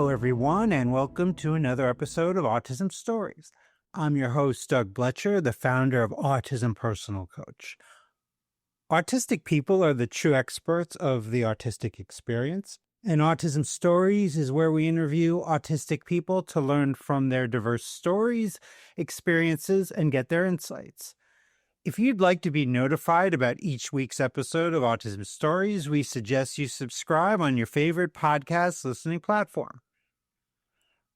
Hello, everyone, and welcome to another episode of Autism Stories. I'm your host, Doug Bletcher, the founder of Autism Personal Coach. Autistic people are the true experts of the autistic experience, and Autism Stories is where we interview autistic people to learn from their diverse stories, experiences, and get their insights. If you'd like to be notified about each week's episode of Autism Stories, we suggest you subscribe on your favorite podcast listening platform.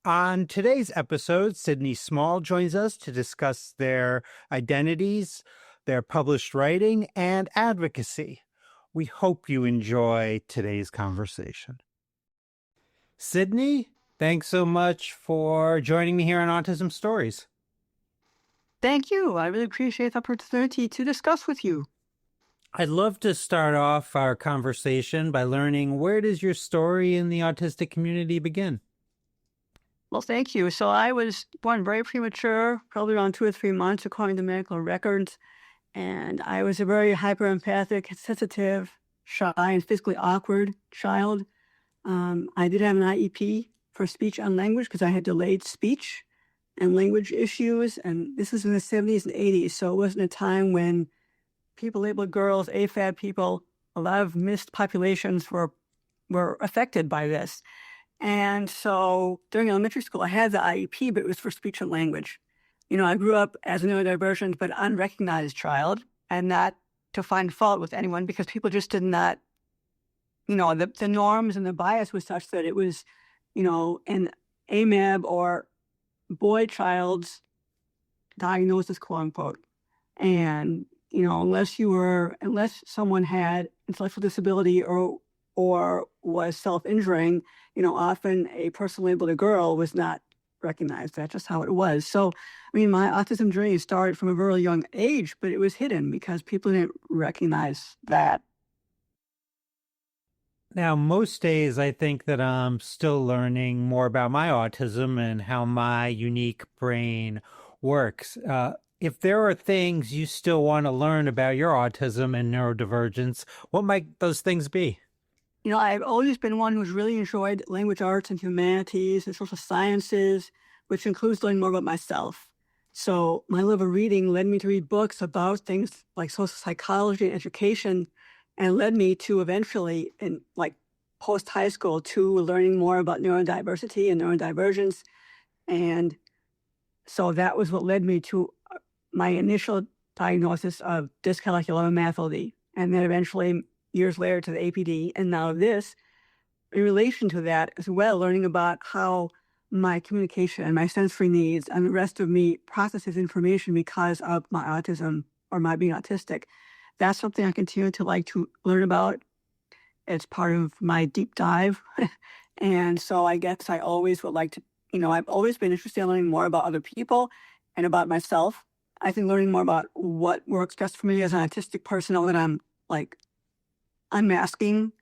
On today's episode, Sxdni Small joins us to discuss their identities, their published writing, and advocacy. We hope you enjoy today's conversation. Sxdni, thanks so much for joining me here on Autism Stories. Thank you. I really appreciate the opportunity to discuss with you. I'd love to start off our conversation by learning, where does your story in the autistic community begin? Well, thank you. So I was born very premature, probably around 2 or 3 months, according to medical records. And I was a very hyper-empathic, sensitive, shy, and physically awkward child. I did have an IEP for speech and language because I had delayed speech and language issues. And this was in the 70s and 80s. So it wasn't a time when people labeled girls, AFAB people, a lot of missed populations were affected by this. And so during elementary school, I had the IEP, but it was for speech and language. You know, I grew up as a neurodivergent but unrecognized child, and not to find fault with anyone because people just did not, the norms and the bias was such that it was, an AMAB or boy child's diagnosis, quote unquote. And, unless someone had intellectual disability or was self-injuring, often a person labeled a girl was not recognized. That's just how it was. So, my autism journey started from a very young age, but it was hidden because people didn't recognize that. Now, most days I think that I'm still learning more about my autism and how my unique brain works. If there are things you still want to learn about your autism and neurodivergence, what might those things be? I've always been one who's really enjoyed language arts and humanities and social sciences, which includes learning more about myself. So my love of reading led me to read books about things like social psychology and education, and led me to eventually, in post-high school, to learning more about neurodiversity and neurodivergence. And so that was what led me to my initial diagnosis of dyscalculia, and then eventually, years later, to the APD, and now this, in relation to that as well, learning about how my communication and my sensory needs and the rest of me processes information because of my autism or my being autistic. That's something I continue to like to learn about. It's part of my deep dive. And so I guess I always would like to, I've always been interested in learning more about other people and about myself. I think learning more about what works best for me as an autistic person, that I'm unmasking,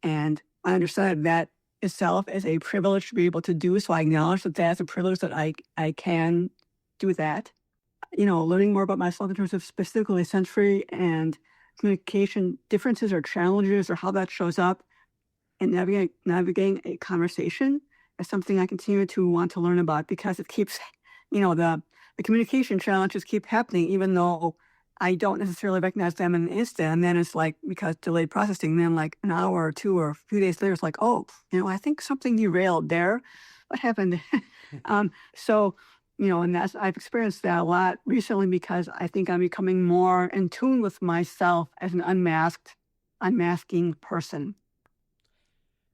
and I understand that itself is a privilege to be able to do. So I acknowledge that that's a privilege that I can do that. Learning more about myself in terms of specifically sensory and communication differences or challenges or how that shows up and navigating a conversation is something I continue to want to learn about because it keeps, the communication challenges keep happening even though I don't necessarily recognize them in an instant. And then it's because delayed processing, then an hour or two or a few days later, it's I think something derailed there. What happened? And I've experienced that a lot recently because I think I'm becoming more in tune with myself as an unmasking person.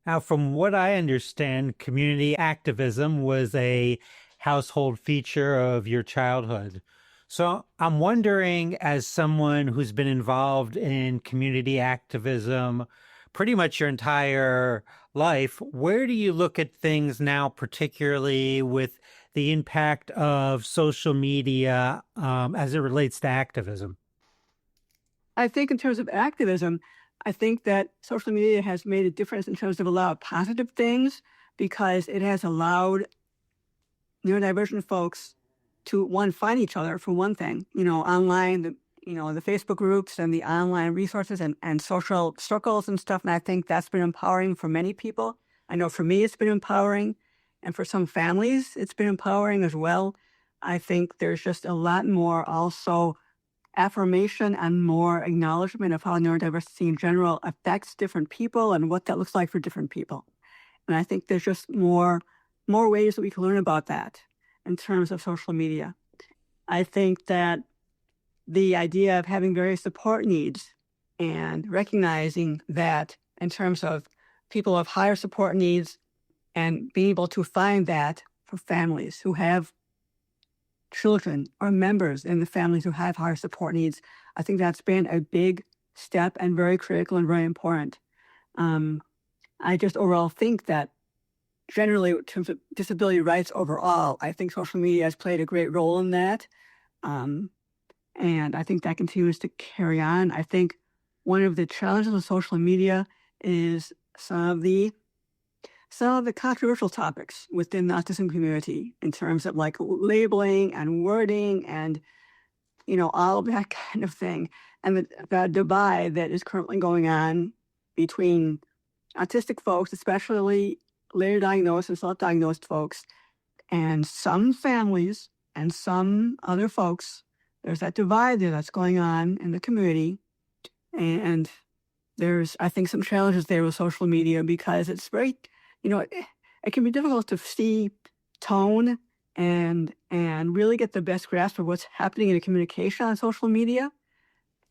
Now, from what I understand, community activism was a household feature of your childhood. So I'm wondering, as someone who's been involved in community activism pretty much your entire life, where do you look at things now, particularly with the impact of social media as it relates to activism? I think in terms of activism, I think that social media has made a difference in terms of a lot of positive things because it has allowed neurodivergent folks to, one, find each other, for one thing, online, the Facebook groups and the online resources and social circles and stuff. And I think that's been empowering for many people. I know for me, it's been empowering. And for some families, it's been empowering as well. I think there's just a lot more also affirmation and more acknowledgement of how neurodiversity in general affects different people and what that looks like for different people. And I think there's just more ways that we can learn about that in terms of social media. I think that the idea of having various support needs and recognizing that in terms of people of higher support needs and being able to find that for families who have children or members in the families who have higher support needs, I think that's been a big step and very critical and very important. I just overall think that generally in terms of disability rights overall, I think social media has played a great role in that. And I think that continues to carry on. I think one of the challenges of social media is some of the controversial topics within the autism community in terms of like labeling and wording and, all of that kind of thing. And the divide that is currently going on between autistic folks, especially later diagnosed and self-diagnosed folks, and some families and some other folks. There's that divide there that's going on in the community. And there's, I think, some challenges there with social media because it's very, it can be difficult to see tone and really get the best grasp of what's happening in a communication on social media.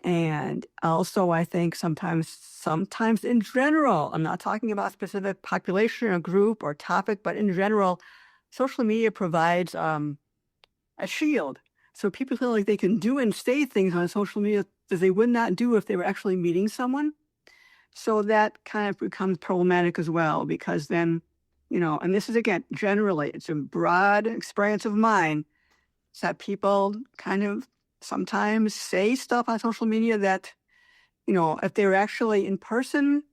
And also, I think sometimes in general, I'm not talking about a specific population or group or topic, but in general, social media provides a shield. So people feel like they can do and say things on social media that they would not do if they were actually meeting someone. So that kind of becomes problematic as well, because then, and this is, again, generally, it's a broad experience of mine, is that people kind of sometimes say stuff on social media that, if they were actually in person,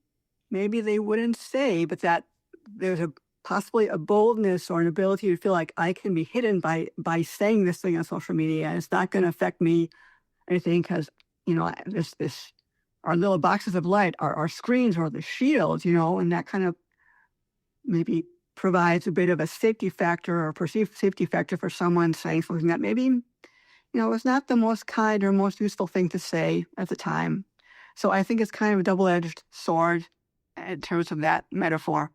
maybe they wouldn't say, but that there's possibly a boldness or an ability to feel like I can be hidden by saying this thing on social media. And it's not going to affect me anything because, our little boxes of light, our screens are the shields, and that kind of maybe provides a bit of a safety factor or perceived safety factor for someone saying something that maybe, was not the most kind or most useful thing to say at the time. So I think it's kind of a double-edged sword in terms of that metaphor.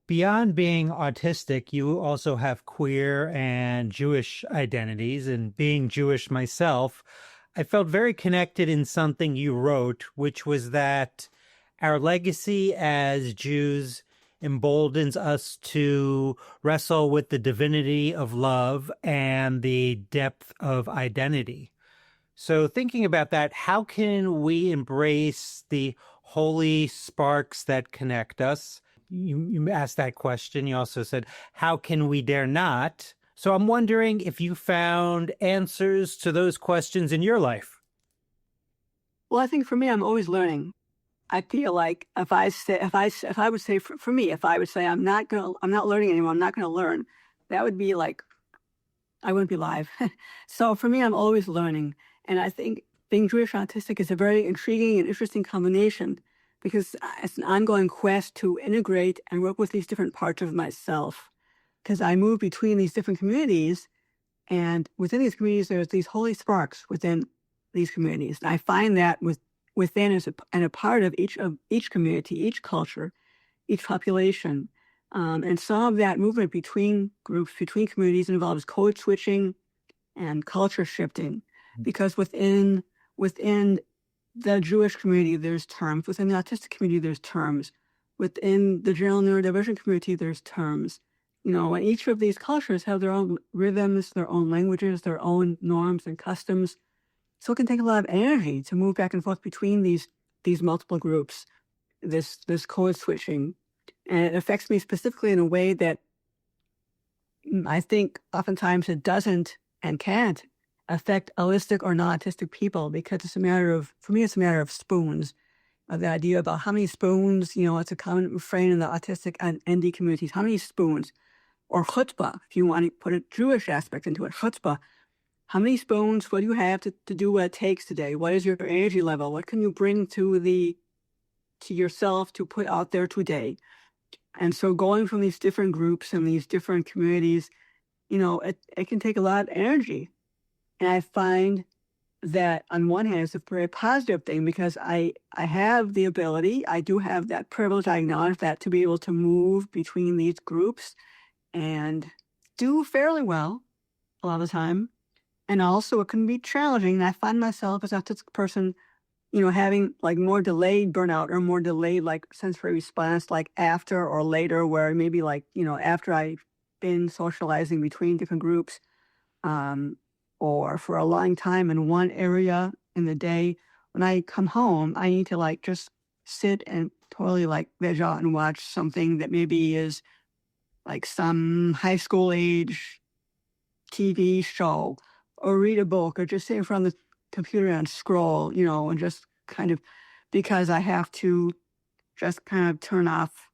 Beyond being autistic, you also have queer and Jewish identities. And being Jewish myself, I felt very connected in something you wrote, which was that our legacy as Jews emboldens us to wrestle with the divinity of love and the depth of identity. So thinking about that, how can we embrace the holy sparks that connect us? You asked that question. You also said, how can we dare not? So I'm wondering if you found answers to those questions in your life. Well, I think for me, I'm always learning. I feel like if I would say for me, if I would say I'm not learning anymore, I'm not going to learn, that would be like, I wouldn't be live. So for me, I'm always learning. And I think being Jewish and autistic is a very intriguing and interesting combination because it's an ongoing quest to integrate and work with these different parts of myself. Because I move between these different communities, and within these communities, there's these holy sparks within these communities. And I find that within and a part of each community, each culture, each population. And some of that movement between groups, between communities involves code switching and culture shifting. Because within the Jewish community, there's terms. Within the autistic community, there's terms. Within the general neurodivergent community, there's terms. And each of these cultures have their own rhythms, their own languages, their own norms and customs. So it can take a lot of energy to move back and forth between these multiple groups, this code switching. And it affects me specifically in a way that I think oftentimes it doesn't and can't affect autistic or non-autistic people because for me, it's a matter of spoons. The idea about how many spoons, it's a common refrain in the autistic and ND communities, how many spoons? Or chutzpah, if you want to put a Jewish aspect into it, chutzpah. How many spoons, what do you have to do what it takes today? What is your energy level? What can you bring to yourself to put out there today? And so going from these different groups and these different communities, it can take a lot of energy. And I find that on one hand, it's a very positive thing because I have the ability, I do have that privilege, I acknowledge that, to be able to move between these groups and do fairly well a lot of the time. And also it can be challenging. And I find myself as an autistic person, having like more delayed burnout or more delayed like sensory response, like after or later, where maybe like, after I've been socializing between different groups, um, or for a long time in one area in the day, when I come home, I need to like just sit and totally like veg out and watch something that maybe is like some high school age TV show or read a book or just sit in front of the computer and scroll, and just kind of because I have to just kind of turn off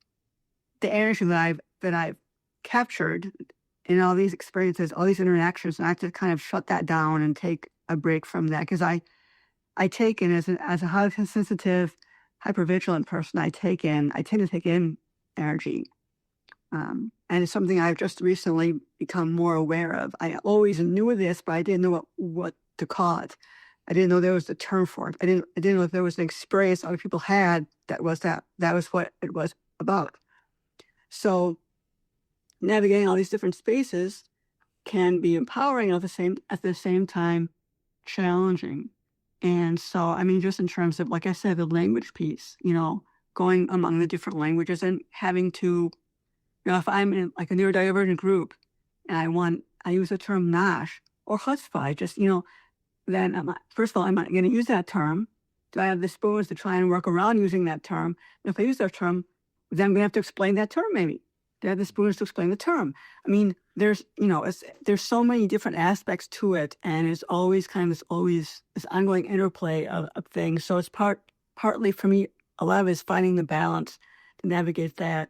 the energy that I've captured in all these experiences, all these interactions, and I have to kind of shut that down and take a break from that because I take in as a highly sensitive, hypervigilant person, I tend to take in energy. And it's something I've just recently become more aware of. I always knew this, but I didn't know what to call it. I didn't know there was a term for it. I didn't know if there was an experience other people had that was what it was about. So navigating all these different spaces can be empowering at the same time challenging. And so, I mean, just in terms of, like I said, the language piece, going among the different languages and having to, if I'm in like a neurodivergent group and I use the term nosh or chutzpah, then first of all, I'm not going to use that term. Do I have the spoons to try and work around using that term? And if I use that term, then I'm going to have to explain that term maybe. Do I have the spoons to explain the term? I mean, there's so many different aspects to it, and it's always this ongoing interplay of things. So it's partly for me, a lot of it is finding the balance to navigate that.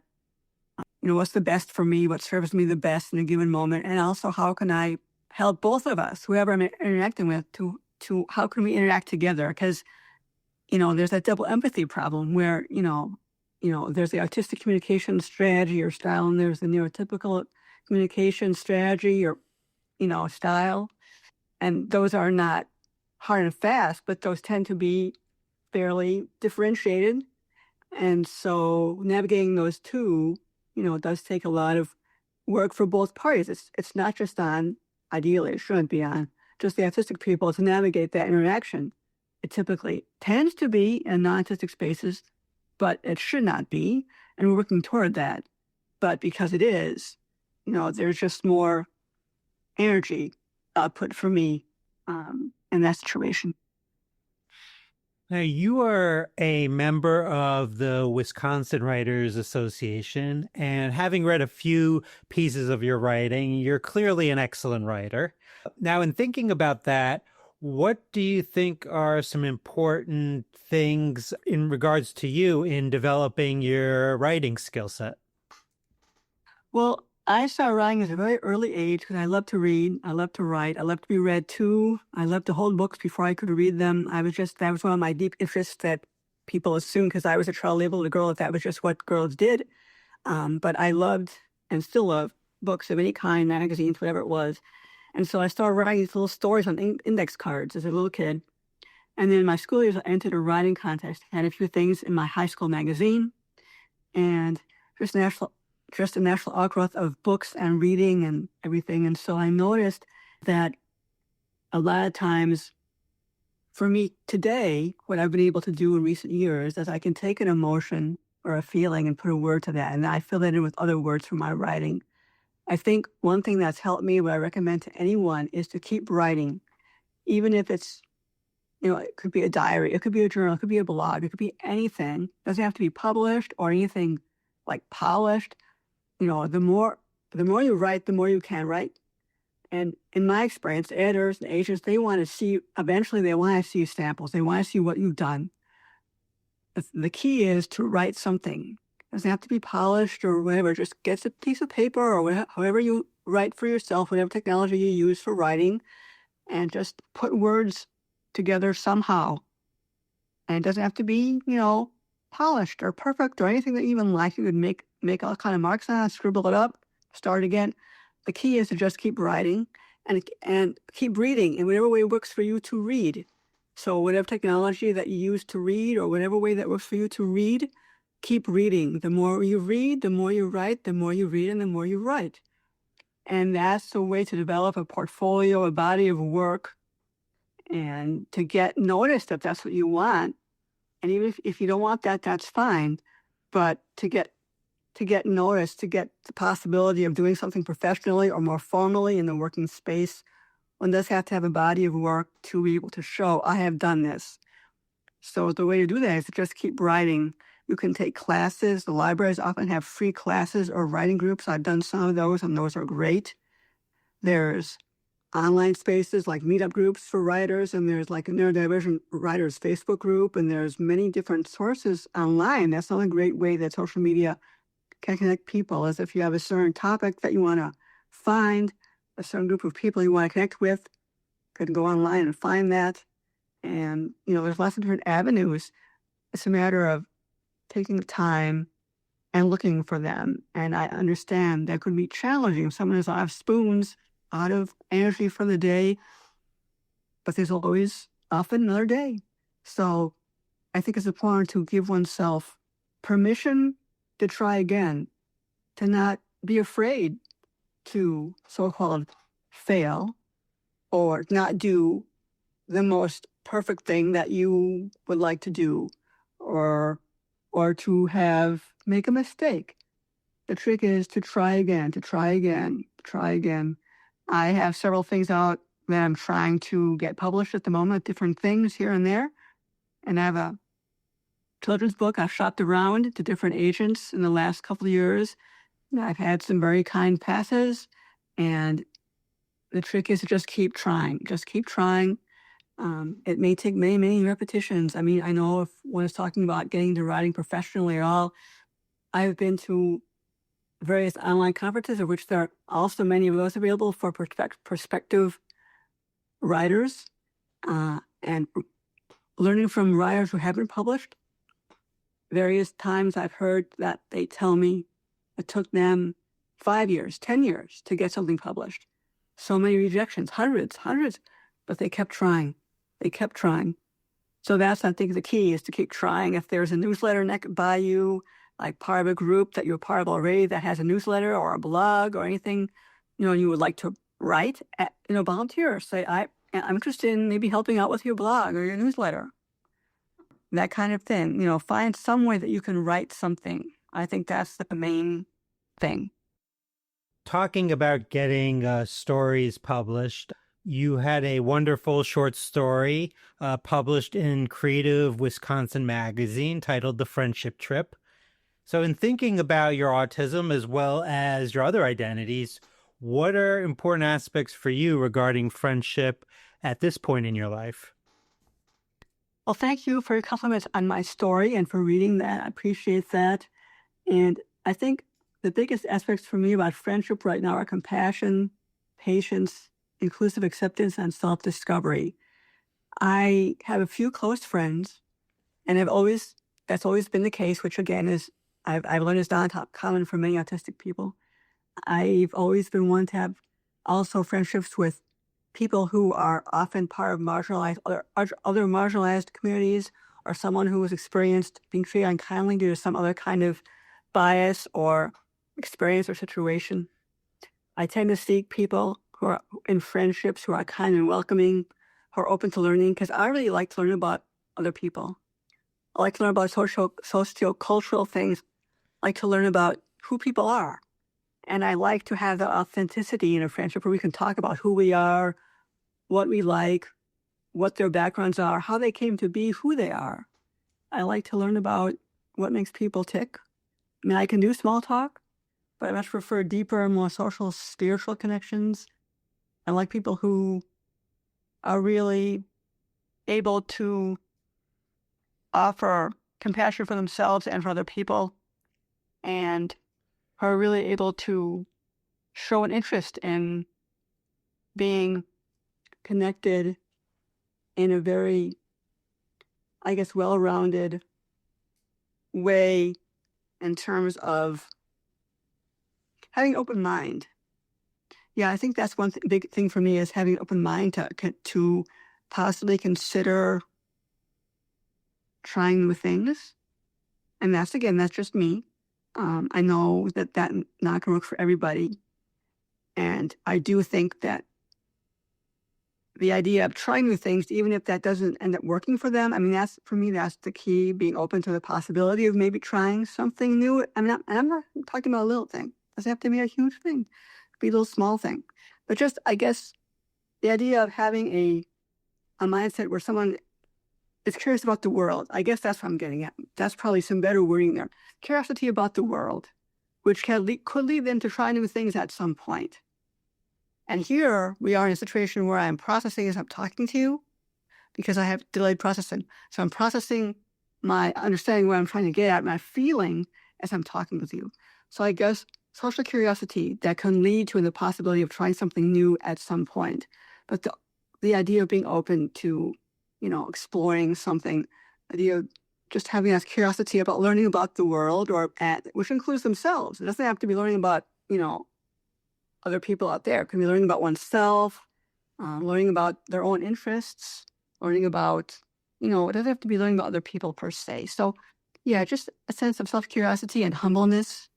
What's the best for me, what serves me the best in a given moment, and also how can I help both of us, whoever I'm interacting with, to how can we interact together? Because, there's that double empathy problem where, there's the autistic communication strategy or style, and there's the neurotypical communication strategy or, style. And those are not hard and fast, but those tend to be fairly differentiated. And so navigating those two, it does take a lot of work for both parties. It's not just on, ideally, it shouldn't be on just the autistic people to navigate that interaction. It typically tends to be in non-autistic spaces, but it should not be. And we're working toward that. But because it is, there's just more energy output for me in that situation. Now, you are a member of the Wisconsin Writers Association, and having read a few pieces of your writing, you're clearly an excellent writer. Now, in thinking about that, what do you think are some important things in regards to you in developing your writing skill set? Well, I started writing at a very early age because I love to read. I love to write. I love to be read too. I love to hold books before I could read them. That was one of my deep interests that people assumed because I was a child-labeled girl that was just what girls did. But I loved and still love books of any kind, magazines, whatever it was. And so I started writing these little stories on index cards as a little kid. And then in my school years, I entered a writing contest. I had a few things in my high school magazine and just a natural outgrowth of books and reading and everything. And so I noticed that a lot of times for me today, what I've been able to do in recent years is I can take an emotion or a feeling and put a word to that. And I fill that in with other words from my writing. I think one thing that's helped me, what I recommend to anyone, is to keep writing, even if it's, it could be a diary, it could be a journal, it could be a blog, it could be anything. It doesn't have to be published or anything like polished. The more you write, the more you can write. And in my experience, editors and agents, eventually they want to see samples. They want to see what you've done. The key is to write something. It doesn't have to be polished or whatever. Just get a piece of paper or however you write for yourself, whatever technology you use for writing, and just put words together somehow. And it doesn't have to be, polished or perfect or anything that you even like. You could make make all kind of marks on it, scribble it up, start again. The key is to just keep writing and keep reading in whatever way works for you to read. So whatever technology that you use to read or whatever way that works for you to read, keep reading. The more you read, the more you write, the more you read, and the more you write. And that's the way to develop a portfolio, a body of work, and to get noticed if that's what you want. And even if you don't want that, that's fine. But to get noticed, to get the possibility of doing something professionally or more formally in the working space, one does have to have a body of work to be able to show, I have done this. So the way to do that is to just keep writing. You can take classes. The libraries often have free classes or writing groups. I've done some of those, and those are great. There's online spaces like meetup groups for writers, and there's like a neurodivergent writers Facebook group, and there's many different sources online. That's another great way that social media can connect people, is if you have a certain topic that you want to find, a certain group of people you want to connect with, you can go online and find that. And, there's lots of different avenues. It's a matter of taking the time and looking for them. And I understand that could be challenging if someone is out of spoons, out of energy for the day, but there's always often another day. So I think it's important to give oneself permission to try again, to not be afraid to so-called fail or not do the most perfect thing that you would like to do, or to make a mistake. The trick is to try again, to try again, try again. I have several things out that I'm trying to get published at the moment, different things here and there. And I have a children's book I've shopped around to different agents in the last couple of years. I've had some very kind passes, and the trick is to just keep trying. Just keep trying. It may take many, many repetitions. I mean, I know if one is talking about getting into writing professionally at all, I've been to various online conferences, of which there are also many of those available for prospective writers, and learning from writers who haven't published. Various times I've heard that they tell me it took them 5 years, 10 years to get something published. So many rejections, hundreds, but they kept trying. They kept trying. So that's, I think, the key, is to keep trying. If there's a newsletter by you, like part of a group that you're part of already that has a newsletter or a blog or anything, you would like to write, volunteer. Say, I'm interested in maybe helping out with your blog or your newsletter. That kind of thing. Find some way that you can write something. I think that's the main thing. Talking about getting stories published, you had a wonderful short story published in Creative Wisconsin magazine titled The Friendship Trip. So in thinking about your autism as well as your other identities, what are important aspects for you regarding friendship at this point in your life? Well, thank you for your compliments on my story and for reading that. I appreciate that. And I think the biggest aspects for me about friendship right now are compassion, patience, inclusive acceptance, and self-discovery. I have a few close friends, and that's always been the case, which again is, I've learned is not common for many autistic people. I've always been one to have also friendships with people who are often part of other marginalized communities, or someone who has experienced being treated unkindly due to some other kind of bias or experience or situation. I tend to seek people who are in friendships who are kind and welcoming, who are open to learning, because I really like to learn about other people. I like to learn about socio-cultural things. I like to learn about who people are. And I like to have the authenticity in a friendship where we can talk about who we are, what we like, what their backgrounds are, how they came to be who they are. I like to learn about what makes people tick. I mean, I can do small talk, but I much prefer deeper and more social, spiritual connections. I like people who are really able to offer compassion for themselves and for other people, and are really able to show an interest in being connected in a very, I guess, well-rounded way in terms of having open mind. Yeah, I think that's one big thing for me is having an open mind to possibly consider trying new things. And that's just me. I know that not going to work for everybody. And I do think that the idea of trying new things, even if that doesn't end up working for them, I mean, that's the key, being open to the possibility of maybe trying something new. I'm not talking about a little thing. It doesn't have to be a huge thing. It could be a little small thing. But just, I guess, the idea of having a mindset where someone is curious about the world. I guess that's what I'm getting at. That's probably some better wording there. Curiosity about the world, which could lead them to try new things at some point. And here we are in a situation where I'm processing as I'm talking to you because I have delayed processing. So I'm processing my understanding what I'm trying to get at, my feeling as I'm talking with you. So I guess social curiosity that can lead to the possibility of trying something new at some point. But the idea of being open to, exploring something, the idea of just having that curiosity about learning about the world, which includes themselves. It doesn't have to be learning about, other people out there. It can be learning about oneself, learning about their own interests, learning about, it doesn't have to be learning about other people per se. So, yeah, just a sense of self-curiosity and humbleness,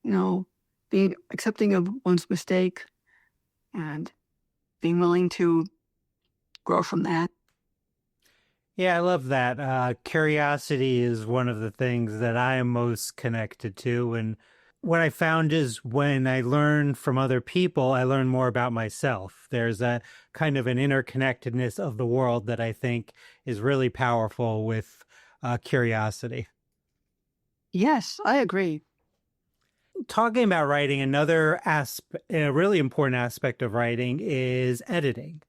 being accepting of one's mistake and being willing to grow from that. Yeah, I love that. Curiosity is one of the things that I am most connected to. And what I found is when I learn from other people, I learn more about myself. There's a kind of an interconnectedness of the world that I think is really powerful with curiosity. Yes, I agree. Talking about writing, another a really important aspect of writing is editing.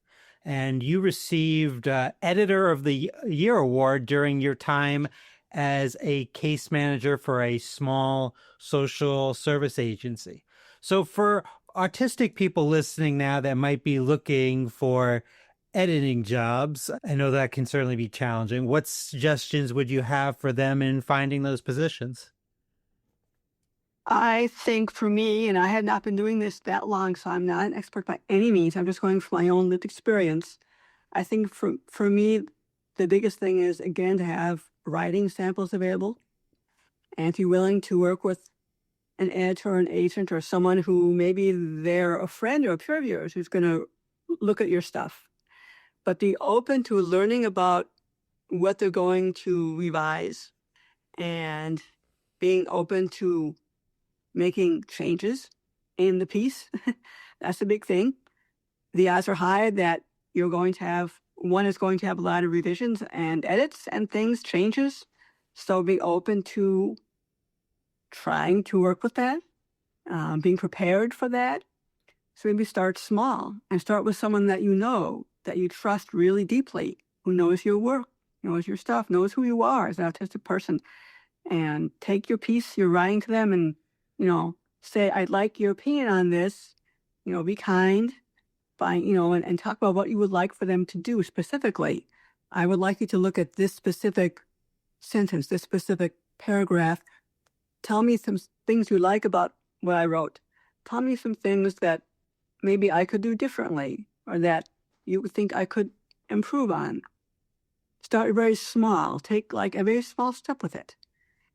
And you received Editor of the Year award during your time as a case manager for a small social service agency. So for autistic people listening now that might be looking for editing jobs, I know that can certainly be challenging. What suggestions would you have for them in finding those positions? I think for me, and I have not been doing this that long, so I'm not an expert by any means. I'm just going from my own lived experience. I think for me, the biggest thing is, again, to have writing samples available and to be willing to work with an editor or an agent or someone who maybe they're a friend or a peer of yours who's going to look at your stuff. But be open to learning about what they're going to revise and being open to making changes in the piece. That's a big thing. The odds are high that one is going to have a lot of revisions and edits and changes. So be open to trying to work with that, being prepared for that. So maybe start small and start with someone that that you trust really deeply, who knows your work, knows your stuff, knows who you are as an autistic person. And take your piece, you're writing to them and, say, I'd like your opinion on this, be kind, and talk about what you would like for them to do specifically. I would like you to look at this specific sentence, this specific paragraph. Tell me some things you like about what I wrote. Tell me some things that maybe I could do differently or that you think I could improve on. Start very small. Take like a very small step with it.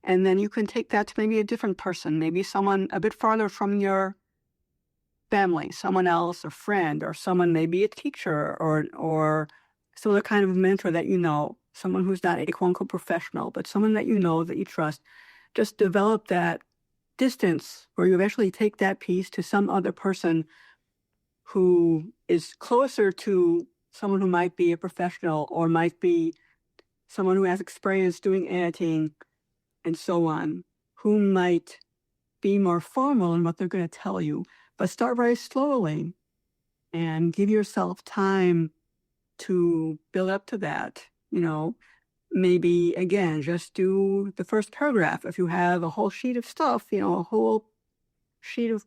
And then you can take that to maybe a different person, maybe someone a bit farther from your family, someone else, a friend, or someone, maybe a teacher or some other kind of mentor that someone who's not a quote-unquote professional, but someone that that you trust. Just develop that distance where you eventually take that piece to some other person who is closer to someone who might be a professional or might be someone who has experience doing editing and so on, who might be more formal in what they're going to tell you. But start very slowly and give yourself time to build up to that. Maybe, again, just do the first paragraph. If you have a whole sheet of stuff, a whole sheet of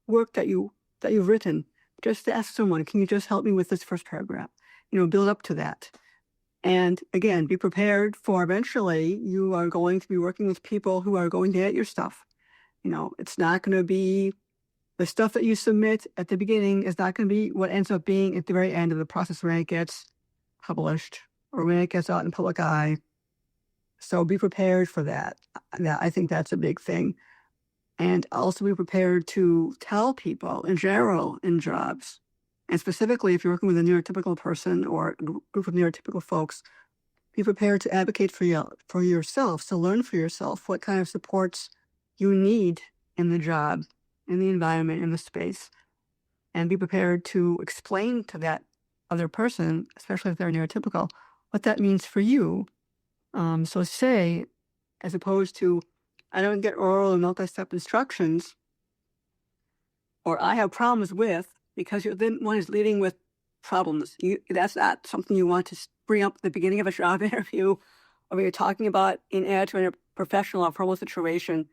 work that you've written, just ask someone, can you just help me with this first paragraph? Build up to that. And again, be prepared for eventually you are going to be working with people who are going to edit your stuff. It's not going to be the stuff that you submit at the beginning is not going to be what ends up being at the very end of the process when it gets published or when it gets out in the public eye. So be prepared for that. I think that's a big thing. And also be prepared to tell people in general in jobs, and specifically if you're working with a neurotypical person or a group of neurotypical folks, be prepared to advocate for yourself, to learn for yourself what kind of supports you need in the job, in the environment, in the space, and be prepared to explain to that other person, especially if they're neurotypical, what that means for you. So say, as opposed to, I don't get oral and multi-step instructions, or I have problems with, because you're the one is leading with problems. That's not something you want to bring up at the beginning of a job interview, or when you're talking about in a professional or formal situation.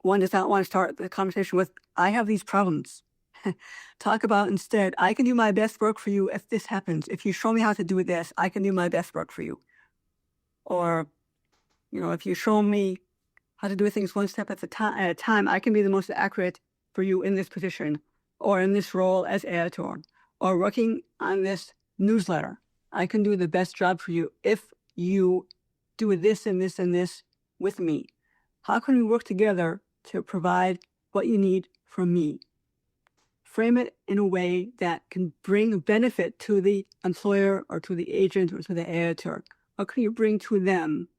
One does not want to start the conversation with, I have these problems. Talk about instead, I can do my best work for you if this happens. If you show me how to do this, I can do my best work for you. Or, if you show me how to do things one step at a time, I can be the most accurate for you in this position or in this role as editor or working on this newsletter. I can do the best job for you if you do this and this and this with me. How can we work together to provide what you need from me? Frame it in a way that can bring benefit to the employer or to the agent or to the editor. What can you bring to them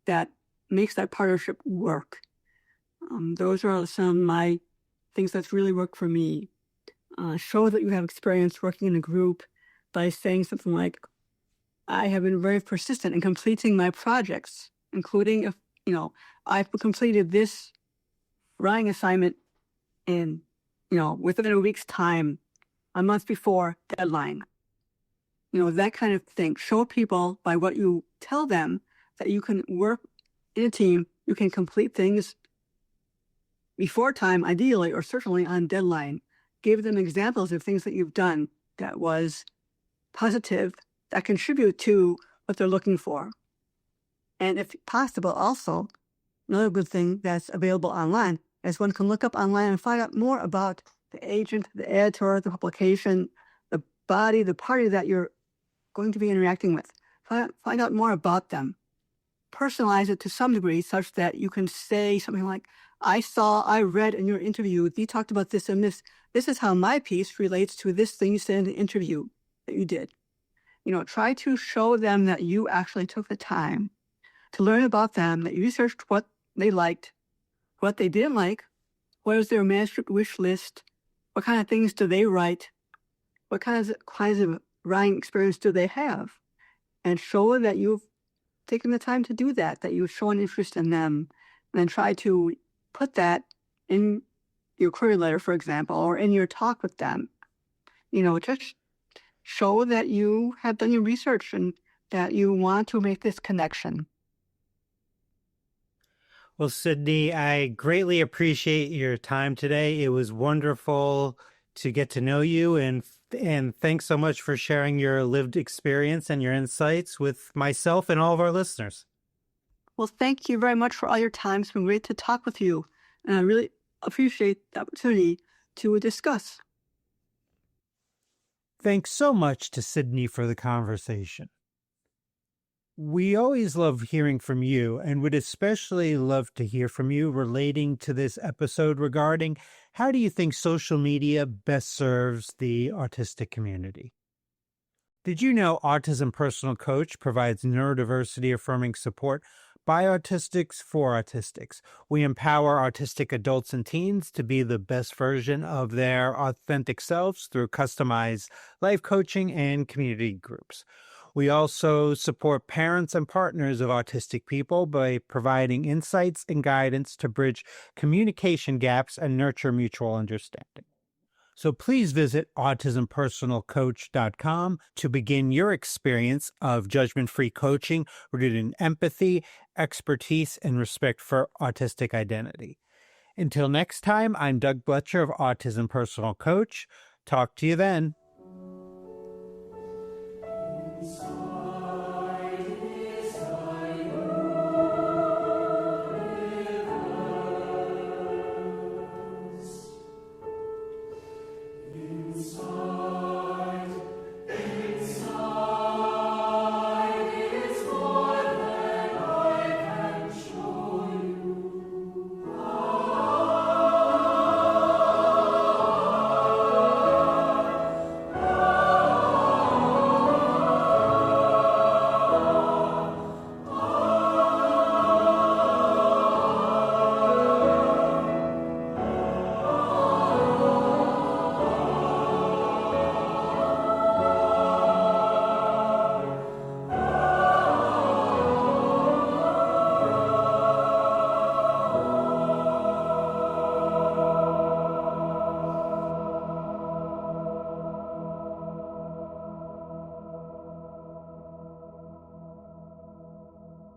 that makes that partnership work? Those are some of my things that's really worked for me. Show that you have experience working in a group by saying something like, I have been very persistent in completing my projects, including if, I've completed this writing assignment in, within a week's time, a month before deadline. That kind of thing. Show people by what you tell them that you can work in a team, you can complete things before time, ideally, or certainly on deadline. Give them examples of things that you've done that was positive, that contribute to what they're looking for. And if possible, also, another good thing that's available online is one can look up online and find out more about the agent, the editor, the publication, the body, the party that you're going to be interacting with. Find out more about them. Personalize it to some degree such that you can say something like, I read in your interview, you talked about this and this. This is how my piece relates to this thing you said in the interview that you did. Try to show them that you actually took the time to learn about them, that you researched what they liked, what they didn't like, what is their manuscript wish list, what kind of things do they write, what kinds of writing experience do they have, and show that you've taken the time to do that you've shown interest in them, and then try to put that in your query letter, for example, or in your talk with them. Just show that you have done your research and that you want to make this connection. Well, Sxdni, I greatly appreciate your time today. It was wonderful to get to know you, and thanks so much for sharing your lived experience and your insights with myself and all of our listeners. Well, thank you very much for all your time. It's been great to talk with you, and I really appreciate the opportunity to discuss. Thanks so much to Sxdni for the conversation. We always love hearing from you, and would especially love to hear from you relating to this episode regarding how do you think social media best serves the autistic community? Did you know Autism Personal Coach provides neurodiversity affirming support by autistics for autistics? We empower autistic adults and teens to be the best version of their authentic selves through customized life coaching and community groups. We also support parents and partners of autistic people by providing insights and guidance to bridge communication gaps and nurture mutual understanding. So please visit autismpersonalcoach.com to begin your experience of judgment-free coaching rooted in empathy, expertise, and respect for autistic identity. Until next time, I'm Doug Bletcher of Autism Personal Coach. Talk to you then.